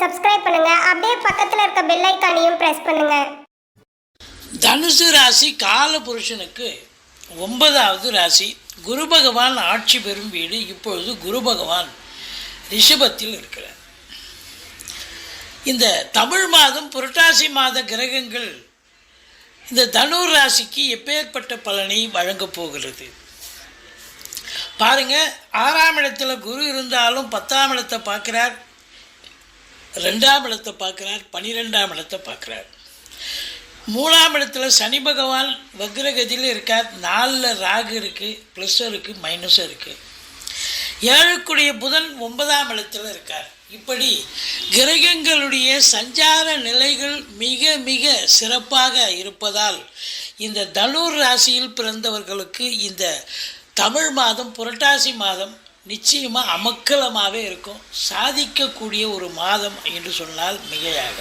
Subscribe பண்ணுங்க. அப்படியே பக்கத்துல இருக்க பெல் ஐகானையும் பிரஸ் பண்ணுங்க. தனுசு ராசி கால புருஷனுக்கு 9வது ராசி. குரு பகவான் ஆட்சி பெறும் வீடு. இப்பொழுது குரு பகவான் ரிஷபத்தில் இருக்கிறார். இந்த தமிழ் மாதம் புரட்டாசி மாத கிரகங்கள் இந்த தனுர் ராசிக்கு எப்பேற்பட்ட பலனை வழங்கப் போகிறது பாருங்க. 6ஆம் இடத்துல குரு இருந்தாலும் 10ஆம் இடத்தை பார்க்கிறார், 2ஆம் இடத்தை பார்க்கிறார், 12ஆம் இடத்தை பார்க்கிறார். 3ஆம் இடத்துல சனி பகவான் வக்ரகதியில் இருக்கார். 4ல் ராகு இருக்குது, ப்ளஸ்ஸும் இருக்குது, மைனஸும் இருக்குது. 7க்குடைய புதன் 9ஆம் இடத்துல இருக்கார். இப்படி கிரகங்களுடைய சஞ்சார நிலைகள் மிக மிக சிறப்பாக இருப்பதால் இந்த தனுர் ராசியில் பிறந்தவர்களுக்கு இந்த தமிழ் மாதம் புரட்டாசி மாதம் நிச்சயமாக அமக்கலமாகவே இருக்கும். சாதிக்கக்கூடிய ஒரு மாதம் என்று சொன்னால் மிகையாக.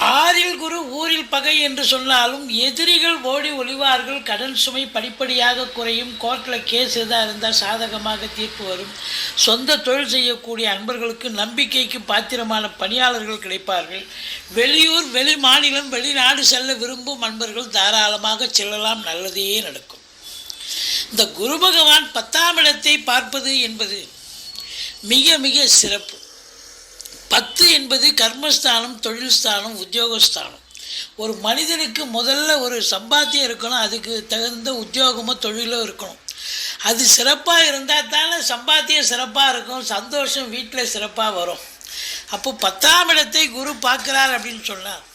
6ல் குரு ஊரில் பகை என்று சொன்னாலும் எதிரிகள் ஓடி ஒளிவார்கள். கடன் சுமை படிப்படியாக குறையும். கோர்ட்டில் கேஸ் எதாக இருந்தால் சாதகமாக தீர்ப்பு வரும். சொந்த தொழில் செய்யக்கூடிய அன்பர்களுக்கு நம்பிக்கைக்கு பாத்திரமான பணியாளர்கள் கிடைப்பார்கள். வெளியூர் வெளி மாநிலம் வெளிநாடு செல்ல விரும்பும் அன்பர்கள் தாராளமாக செல்லலாம். நல்லதே நடக்கும். இந்த குரு பகவான் 10ஆம் இடத்தை பார்ப்பது என்பது மிக மிக சிறப்பு. 10 என்பது கர்மஸ்தானம், தொழில் ஸ்தானம், உத்தியோகஸ்தானம். ஒரு மனிதனுக்கு முதல்ல ஒரு சம்பாத்தியம் இருக்கணும், அதுக்கு தகுந்த உத்தியோகமோ தொழிலோ இருக்கணும். அது சிறப்பாக இருந்தால் தானே சம்பாத்தியம் சிறப்பாக இருக்கும், சந்தோஷம் வீட்டில் சிறப்பாக வரும். அப்போ 10ஆம் இடத்தை குரு பார்க்குறார் அப்படின்னு சொன்னால்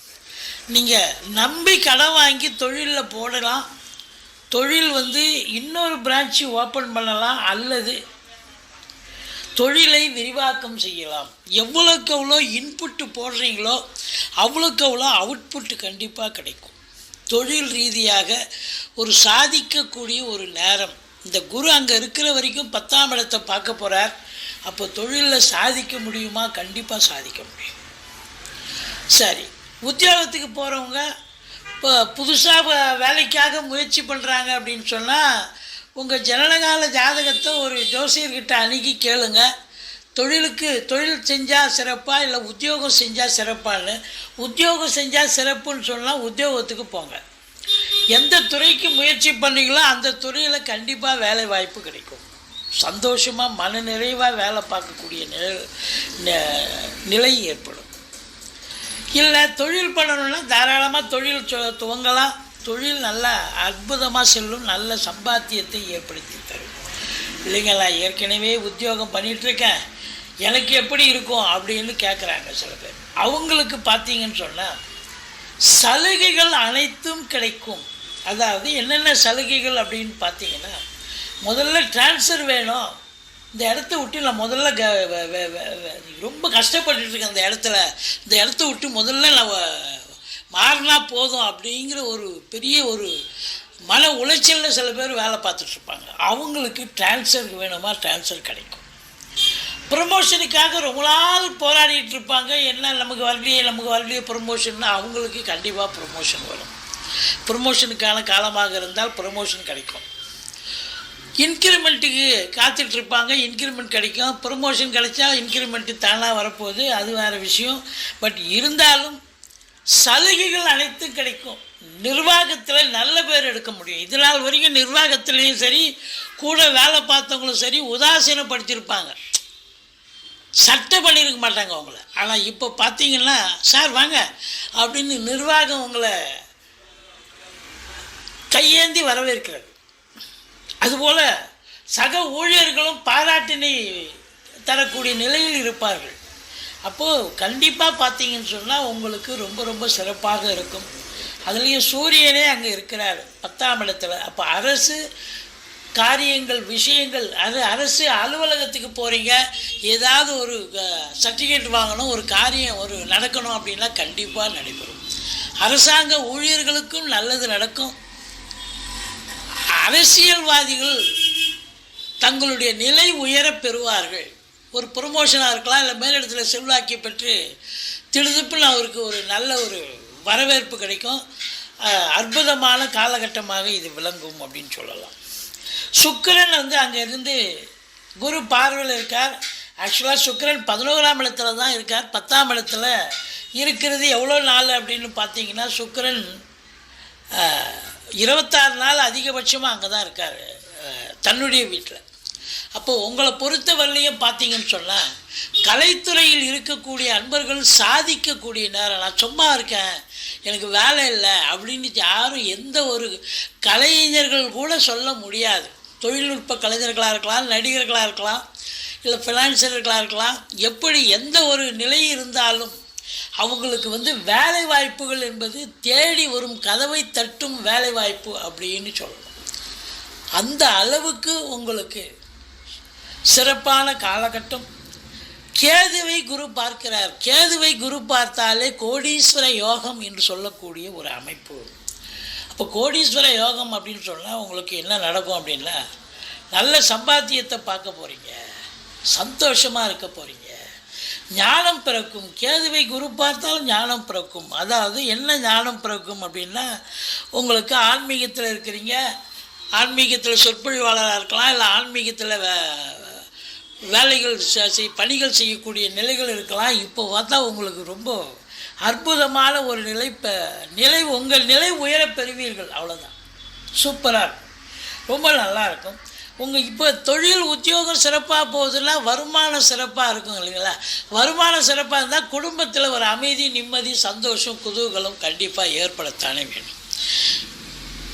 நீங்கள் நம்பி கடன் வாங்கி தொழிலில் போடலாம். தொழில் இன்னொரு பிரான்ச்சு ஓப்பன் பண்ணலாம், அல்லது தொழிலை விரிவாக்கம் செய்யலாம். எவ்வளோக்கு எவ்வளோ இன்புட்டு போடுறீங்களோ அவ்வளோக்கு அவ்வளோ அவுட்புட்டு கண்டிப்பாக கிடைக்கும். தொழில் ரீதியாக ஒரு சாதிக்கக்கூடிய ஒரு நேரம். இந்த குரு அங்கே இருக்கிற வரைக்கும் 10ஆம் இடத்தை பார்க்க போகிறார். அப்போ தொழிலில் சாதிக்க முடியுமா? கண்டிப்பாக சாதிக்க முடியும். சரி, உத்தியோகத்துக்கு போகிறவங்க இப்போ புதுசாக வேலைக்காக முயற்சி பண்ணுறாங்க அப்படின்னு சொன்னால் உங்கள் ஜனனகால ஜாதகத்தை ஒரு ஜோசியர்கிட்ட அணுகி கேளுங்க. தொழில் செஞ்சால் சிறப்பா இல்லை உத்தியோகம் செஞ்சால் சிறப்பான்னு. உத்தியோகம் செஞ்சால் சிறப்புன்னு சொன்னால் உத்தியோகத்துக்கு போங்க. எந்த துறைக்கு முயற்சி பண்ணீங்களோ அந்த துறையில் கண்டிப்பாக வேலை வாய்ப்பு கிடைக்கும். சந்தோஷமாக மன நிறைவாக வேலை பார்க்கக்கூடிய நிலை ஏற்படும். இல்லை தொழில் பண்ணணுன்னா தாராளமாக தொழில் துவங்கலாம். தொழில் நல்லா அற்புதமாக செல்லும், நல்ல சம்பாத்தியத்தை ஏற்படுத்தி தரும். இல்லைங்களா, ஏற்கனவே உத்தியோகம் பண்ணிகிட்ருக்கேன், எனக்கு எப்படி இருக்கும் அப்படின்னு கேட்குறாங்க சில பேர். அவங்களுக்கு பார்த்தீங்கன்னு சொன்னால் சலுகைகள் அனைத்தும் கிடைக்கும். அதாவது என்னென்ன சலுகைகள் அப்படின்னு பார்த்தீங்கன்னா, முதல்ல டிரான்ஸ்ஃபர் வேணும், இந்த இடத்த விட்டு நான் முதல்ல ரொம்ப கஷ்டப்பட்டுருக்கேன், இந்த இடத்த விட்டு முதல்ல நான் மாறினா போதும் அப்படிங்கிற ஒரு பெரிய ஒரு மன உளைச்சலில் சில பேர் வேலை பார்த்துட்ருப்பாங்க. அவங்களுக்கு டிரான்ஸ்ஃபர் வேணுமா, டிரான்ஸ்ஃபர் கிடைக்கும். ப்ரமோஷனுக்காக ரொம்ப நாள் போராடிட்டு இருப்பாங்க, என்ன நமக்கு வரலையே ப்ரமோஷன்னா அவங்களுக்கு கண்டிப்பாக ப்ரமோஷன் வரும். ப்ரமோஷனுக்கான காலமாக இருந்தால் ப்ரமோஷன் கிடைக்கும். இன்க்ரிமெண்ட்டுக்கு காத்துட்ருப்பாங்க, இன்க்ரிமெண்ட் கிடைக்கும். ப்ரமோஷன் கிடைச்சா இன்க்ரிமெண்ட்டு தானாக வரப்போகுது, அது வேறு விஷயம். பட் இருந்தாலும் சலுகைகள் அனைத்தும் கிடைக்கும். நிர்வாகத்தில் நல்ல பேர் எடுக்க முடியும். இது நாள் வரைக்கும் நிர்வாகத்துலேயும் சரி, கூட வேலை பார்த்தவங்களும் சரி உதாசீனப்படுத்தியிருப்பாங்க, சட்டை பண்ணியிருக்க மாட்டாங்க அவங்கள. ஆனால் இப்போ பார்த்தீங்கன்னா சார் வாங்க அப்படின்னு நிர்வாகம் உங்களை கையேந்தி வரவேற்கிறது. அதுபோல் சக ஊழியர்களும் பாராட்டினை தரக்கூடிய நிலையில் இருப்பார்கள். அப்போது கண்டிப்பாக பார்த்தீங்கன்னு சொன்னால் உங்களுக்கு ரொம்ப ரொம்ப சிறப்பாக இருக்கும். அதுலேயும் சூரியனே அங்கே இருக்கிறார் 10ஆம் இடத்துல. அப்போ அரசு காரியங்கள் விஷயங்கள், அரசு அலுவலகத்துக்கு போகிறீங்க, ஏதாவது ஒரு சர்டிஃபிகேட் வாங்கணும், ஒரு காரியம் நடக்கணும் அப்படின்னா கண்டிப்பாக நடைபெறும். அரசாங்க ஊழியர்களுக்கும் நல்லது நடக்கும். அரசியல்வாதிகள் தங்களுடைய நிலை உயர பெறுவார்கள். ஒரு ப்ரொமோஷனாக இருக்கலாம், இல்லை மேலிடத்தில் செல்வாக்கி பெற்று திடுதுப்பில் அவருக்கு ஒரு நல்ல ஒரு வரவேற்பு கிடைக்கும். அற்புதமான காலகட்டமாக இது விளங்கும் அப்படின்னு சொல்லலாம். சுக்கிரன் அங்கே இருந்து குரு பார்வையில் இருக்கார். ஆக்சுவலாக சுக்கிரன் 11ஆம் இடத்துல தான் இருக்கார். 10ஆம் இடத்துல இருக்கிறது எவ்வளோ நாள் அப்படின்னு பார்த்தீங்கன்னா, சுக்கிரன் 26 நாள் அதிகபட்சமாக அங்கே தான் இருக்கார், தன்னுடைய வீட்டில். அப்போது உங்களை பொறுத்தவரையிலையும் பார்த்தீங்கன்னு சொன்னால், கலைத்துறையில் இருக்கக்கூடிய அன்பர்கள் சாதிக்கக்கூடிய நேரம். நான் சும்மா இருக்கேன், எனக்கு வேலை இல்லை அப்படின்னு யாரும் எந்த ஒரு கலைஞர்கள் கூட சொல்ல முடியாது. தொழில்நுட்ப கலைஞர்களாக இருக்கலாம், நடிகர்களாக இருக்கலாம், இல்லை ஃபினான்சியர்களாக இருக்கலாம். எப்படி எந்த ஒரு நிலை இருந்தாலும் அவங்களுக்கு வேலை வாய்ப்புகள் என்பது தேடி வரும், கதவை தட்டும் வேலை வாய்ப்பு அப்படின்னு சொல்லணும். அந்த அளவுக்கு உங்களுக்கு சிறப்பான காலகட்டம். கேதுவை குரு பார்க்கிறார். கேதுவை குரு பார்த்தாலே கோடீஸ்வர யோகம் என்று சொல்லக்கூடிய ஒரு அமைப்பு. அப்போ கோடீஸ்வர யோகம் அப்படின்னு சொன்னால் உங்களுக்கு என்ன நடக்கும் அப்படின்னா, நல்ல சம்பாத்தியத்தை பார்க்க போகிறீங்க, சந்தோஷமாக இருக்க போகிறீங்க, ஞானம் பிறக்கும். கேதுவை குரு பார்த்தாலும் ஞானம் பிறக்கும். அதாவது என்ன ஞானம் பிறக்கும் அப்படின்னா, உங்களுக்கு ஆன்மீகத்தில் இருக்கிறீங்க, ஆன்மீகத்தில் சொற்பொழிவாளராக இருக்கலாம், இல்லை ஆன்மீகத்தில் வேலைகள் பணிகள் செய்யக்கூடிய நிலைகள் இருக்கலாம். இப்போ பார்த்தா உங்களுக்கு ரொம்ப அற்புதமான ஒரு நிலை உங்கள் நிலை உயர பெறுவீர்கள். அவ்வளோதான், சூப்பராக இருக்கும், ரொம்ப நல்லாயிருக்கும். உங்கள் இப்போ தொழில் உத்தியோகம் சிறப்பாக போகுதுன்னா வருமானம் சிறப்பாக இருக்கும் இல்லைங்களா? வருமானம் சிறப்பாக இருந்தால் குடும்பத்தில் ஒரு அமைதி, நிம்மதி, சந்தோஷம், குதூகலம் கண்டிப்பாக ஏற்படத்தானே வேணும்.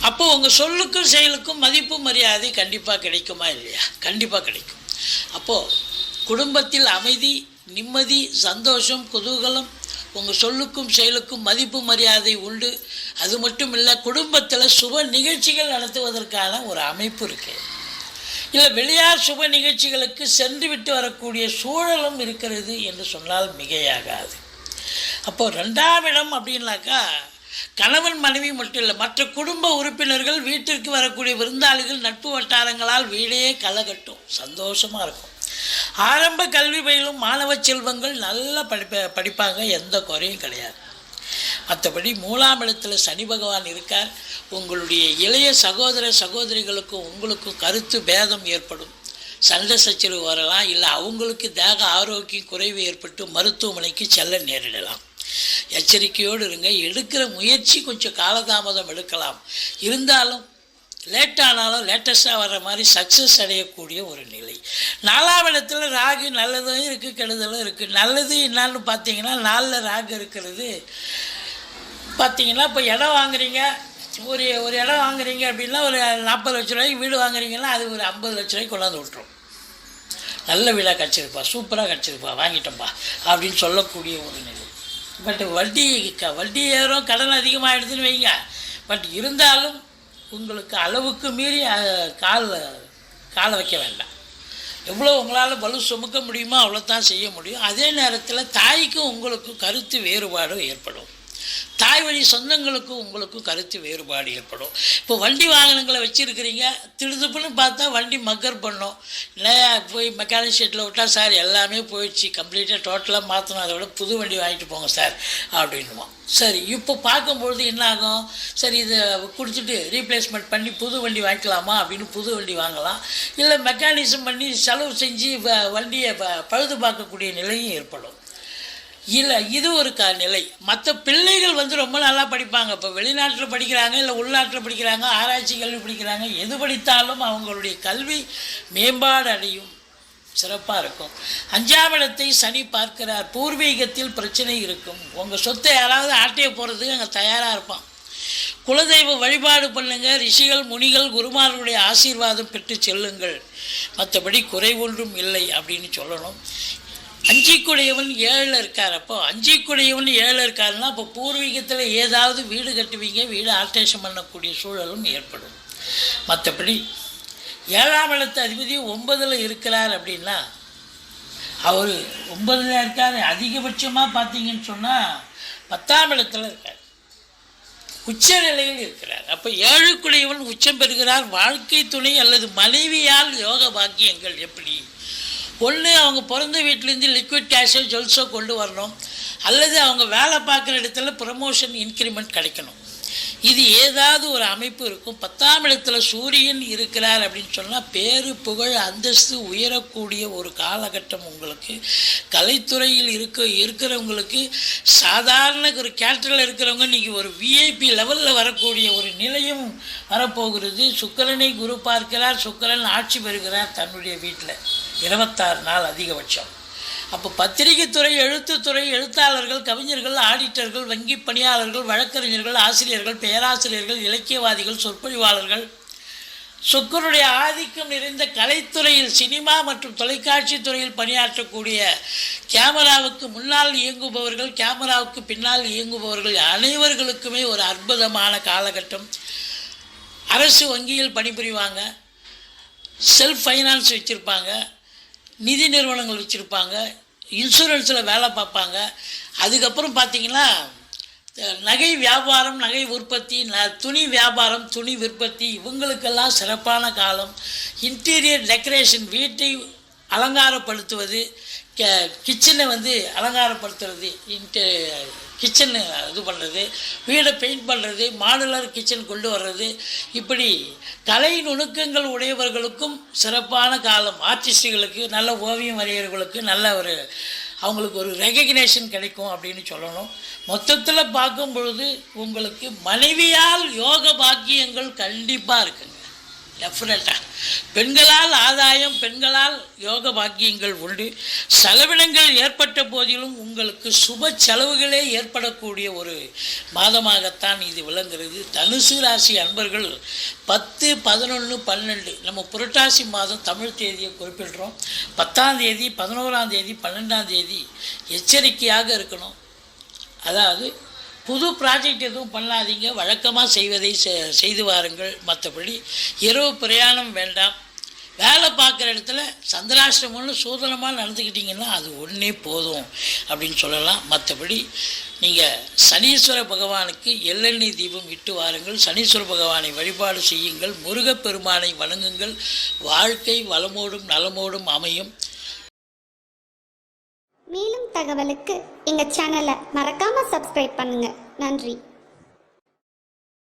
அப்போது உங்கள் சொல்லுக்கும் செயலுக்கும் மதிப்பு மரியாதை கண்டிப்பாக கிடைக்குமா இல்லையா? கண்டிப்பாக கிடைக்கும். அப்போது குடும்பத்தில் அமைதி, நிம்மதி, சந்தோஷம், குதூகலம், உங்கள் சொல்லுக்கும் செயலுக்கும் மதிப்பு மரியாதை உண்டு. அது மட்டும் இல்லை, குடும்பத்தில் சுப நிகழ்ச்சிகள் நடத்துவதற்கான ஒரு அமைப்பு இருக்குது. இல்லை வெளியார் சுப நிகழ்ச்சிகளுக்கு சென்று விட்டு வரக்கூடிய சூழலும் இருக்கிறது என்று சொன்னால் மிகையாகாது. அப்போது 2ஆம் இடம் அப்படின்னாக்கா கணவன் மனைவி மட்டும் இல்லை, மற்ற குடும்ப உறுப்பினர்கள், வீட்டிற்கு வரக்கூடிய விருந்தாளிகள், நட்பு வட்டாரங்களால் வீடே களைகட்டும், சந்தோஷமாக இருக்கும். ஆரம்ப கல்வி பயிலும் மாணவ செல்வங்கள் நல்லா படிப்பாங்க, எந்த குறையும் கிடையாது. மற்றபடி 3ஆம் இடத்துல சனி பகவான் இருக்கார். உங்களுடைய இளைய சகோதர சகோதரிகளுக்கும் உங்களுக்கும் கருத்து பேதம் ஏற்படும், சண்டை சச்சரவு வரலாம், இல்லை அவங்களுக்கு தேக ஆரோக்கியம் குறைவு ஏற்பட்டு மருத்துவமனைக்கு செல்ல நேரிடலாம். எச்சரிக்கையோடு இருங்க. எடுக்கிற முயற்சி கொஞ்சம் காலதாமதம் எடுக்கலாம், இருந்தாலும் லேட்டானாலும் லேட்டஸ்ட்டாக வர்ற மாதிரி சக்ஸஸ் அடையக்கூடிய ஒரு நிலை. 4ஆம் இடத்துல ராகு நல்லதும் இருக்குது, கெடுதலும் இருக்குது. நல்லது என்னான்னு பார்த்தீங்கன்னா, 4ல் ராகு இருக்கிறது பார்த்தீங்கன்னா, இப்போ இடம் வாங்குறீங்க, ஒரு இடம் வாங்குறீங்க அப்படின்னா ஒரு 40 லட்ச ரூபாய்க்கு வீடு வாங்குறீங்கன்னா அது ஒரு 50 லட்ச ரூபாய்க்கு கொண்டாந்து விட்டுரும். நல்ல வீடாக கிடச்சிருப்பா, சூப்பராக கிடச்சிருப்பா, வாங்கிட்டோம்ப்பா அப்படின்னு சொல்லக்கூடிய ஒரு நிலை. பட் வட்டி ஏறும், கடன் அதிகமாகிடுதுன்னு வைங்க. பட் இருந்தாலும் உங்களுக்கு அளவுக்கு மீறி காலை வைக்க வேண்டாம். எவ்வளோ உங்களால் பலு சுமக்க முடியுமோ அவ்வளோதான் செய்ய முடியும். அதே நேரத்தில் தாய்க்கும் உங்களுக்கும் கருத்து வேறுபாடு ஏற்படும், தாய் வழி சொந்தங்களுக்கும் உங்களுக்கும் கருத்து வேறுபாடு ஏற்படும். இப்போ வண்டி வாகனங்களை வச்சுருக்கிறீங்க, திடுதுப்புன்னு பார்த்தா வண்டி மக்கர் பண்ணோம், இல்லை போய் மெக்கானிக் ஷெட்டில் விட்டால் சார் எல்லாமே போயிடுச்சு, கம்ப்ளீட்டாக டோட்டலாக மாற்றணும், அதை விட புது வண்டி வாங்கிட்டு போங்க சார் அப்படின்வோம். சரி, இப்போ பார்க்கும்பொழுது என்ன ஆகும், சரி இதை கொடுத்துட்டு ரீப்ளேஸ்மெண்ட் பண்ணி புது வண்டி வாங்கிக்கலாமா அப்படின்னு புது வண்டி வாங்கலாம். இல்லை மெக்கானிசம் பண்ணி செலவு செஞ்சு வண்டியை பழுது பார்க்கக்கூடிய நிலையும் ஏற்படும். இல்லை இது ஒரு நிலை. மற்ற பிள்ளைகள் ரொம்ப நல்லா படிப்பாங்க. இப்போ வெளிநாட்டில் படிக்கிறாங்க, இல்லை உள்நாட்டில் படிக்கிறாங்க, ஆராய்ச்சி கல்வி படிக்கிறாங்க, எது படித்தாலும் அவங்களுடைய கல்வி மேம்பாடு அடையும், சிறப்பாக இருக்கும். 5ஆம் இடத்தை சனி பார்க்கிறார். பூர்வீகத்தில் பிரச்சனை இருக்கும். உங்கள் சொத்தை யாராவது ஆட்டைய போகிறதுக்கு அங்கே தயாராக இருப்பான். குலதெய்வ வழிபாடு பண்ணுங்கள். ரிஷிகள், முனிகள், குருமார்களுடைய ஆசீர்வாதம் பெற்று செல்லுங்கள். மற்றபடி குறை ஒன்றும் இல்லை அப்படின்னு சொல்லணும். அஞ்சிக்குடையவன் 7ல் இருக்கார். அப்போ அஞ்சிக்குடையவன் 7ல் இருக்காருன்னா அப்போ பூர்வீகத்தில் ஏதாவது வீடு கட்டுவீங்க, வீடு ஆல்ட்ரேஷன் பண்ணக்கூடிய சூழலும் ஏற்படும். மற்றபடி 7ஆம் இடத்து அதிபதி 9ல் இருக்கிறார் அப்படின்னா, அவர் 9ல் இருக்கார். அதிகபட்சமாக பார்த்தீங்கன்னு சொன்னால் 10ஆம் இடத்துல இருக்கார், உச்ச நிலையில் இருக்கிறார். அப்போ 7க்குடையவன் உச்சம் பெறுகிறார். வாழ்க்கை துணை அல்லது மனைவியால் யோக பாக்கியங்கள் எப்படி? ஒன்று அவங்க பிறந்த வீட்டிலேருந்து லிக்விட் கேஷோ ஜுவல்ஸோ கொண்டு வரணும், அல்லது அவங்க வேலை பார்க்குற இடத்துல ப்ரமோஷன் இன்க்ரிமெண்ட் கிடைக்கணும். இது ஏதாவது ஒரு அமைப்பு இருக்கும். 10ஆம் இடத்துல சூரியன் இருக்கிறார் அப்படின்னு சொன்னால் பேரு புகழ் அந்தஸ்து உயரக்கூடிய ஒரு காலகட்டம் உங்களுக்கு. கலைத்துறையில் இருக்கிறவங்களுக்கு சாதாரண ஒரு கேட்டரில் இருக்கிறவங்க இன்றைக்கி ஒரு விஐபி லெவலில் வரக்கூடிய ஒரு நிலையும் வரப்போகிறது. சுக்கிரனை குரு பார்க்கிறார், சுக்கிரன் ஆட்சி பெறுகிறார் தன்னுடைய வீட்டில் 26 நாள் அதிகபட்சம். அப்போ பத்திரிகைத்துறை, எழுத்துத்துறை, எழுத்தாளர்கள், கவிஞர்கள், ஆடிட்டர்கள், வங்கி பணியாளர்கள், வழக்கறிஞர்கள், ஆசிரியர்கள், பேராசிரியர்கள், இலக்கியவாதிகள், சொற்பொழிவாளர்கள், சுக்கிரனுடைய ஆதிக்கம் நிறைந்த கலைத்துறையில் சினிமா மற்றும் தொலைக்காட்சி துறையில் பணியாற்றக்கூடிய கேமராவுக்கு முன்னால் இயங்குபவர்கள், கேமராவுக்கு பின்னால் இயங்குபவர்கள் அனைவர்களுக்குமே ஒரு அற்புதமான காலகட்டம். அரசு வங்கியில் பணிபுரிவாங்க, செல்ஃப் ஃபைனான்ஸ் வச்சுருப்பாங்க, நிதி நிறுவனங்கள் வச்சுருப்பாங்க, இன்சூரன்ஸில் வேலை பார்ப்பாங்க. அதுக்கப்புறம் பார்த்திங்கன்னா நகை வியாபாரம், நகை உற்பத்தி, துணி வியாபாரம், துணி உற்பத்தி, இவங்களுக்கெல்லாம் சிறப்பான காலம். இன்டீரியர் டெக்கரேஷன், வீட்டை அலங்காரப்படுத்துவது, கிச்சனை அலங்காரப்படுத்துறது, கிச்சன் இது பண்ணுறது, வீடை பெயிண்ட் பண்ணுறது, மாடுலர் கிச்சன் கொண்டு வர்றது, இப்படி கலை நுணுக்கங்கள் உடையவர்களுக்கும் சிறப்பான காலம். ஆர்டிஸ்டுகளுக்கு, நல்ல ஓவியம் வரைகிறவர்களுக்கு நல்ல அவங்களுக்கு ஒரு ரெகக்னேஷன் கிடைக்கும் அப்படின்னு சொல்லணும். மொத்தத்தில் பார்க்கும் பொழுது உங்களுக்கு மனைவியால் யோக பாக்கியங்கள் கண்டிப்பாக இருக்குங்க, டெஃபினட்டாக. பெண்களால் ஆதாயம், பெண்களால் யோக பாக்கியங்கள் உண்டு. செலவினங்கள் ஏற்பட்ட போதிலும் உங்களுக்கு சுப செலவுகளே ஏற்படக்கூடிய ஒரு மாதமாகத்தான் இது விளங்குகிறது. தனுசு ராசி அன்பர்கள் 10, 11, 12 நம்ம புரட்டாசி மாதம் தமிழ் தேதியை குறிப்பிடுறோம். 10ஆம் தேதி, 11ஆம் தேதி, 12ஆம் தேதி எச்சரிக்கையாக இருக்கணும். அதாவது புது ப்ராஜெக்ட் எதுவும் பண்ணாதீங்க, வழக்கமாக செய்வதை செய்து வாருங்கள். மற்றபடி இரவு பிரயாணம் வேண்டாம். வேலை பார்க்குற இடத்துல சந்திராஷ்டமம்னு சூதனமாக நடந்துக்கிட்டிங்கன்னா அது ஒன்றே போதும் அப்படின்னு சொல்லலாம். மற்றபடி நீங்கள் சனீஸ்வர பகவானுக்கு எள்ளெண்ணெய் தீபம் இட்டு வாருங்கள். சனீஸ்வர பகவானை வழிபாடு செய்யுங்கள். முருகப்பெருமானை வணங்குங்கள். வாழ்க்கை வளமோடும் நலமோடும் அமையும். மேலும் தகவலுக்கு எங்கள் சேனலை மறக்காமல் சப்ஸ்கிரைப் பண்ணுங்கள். நன்றி.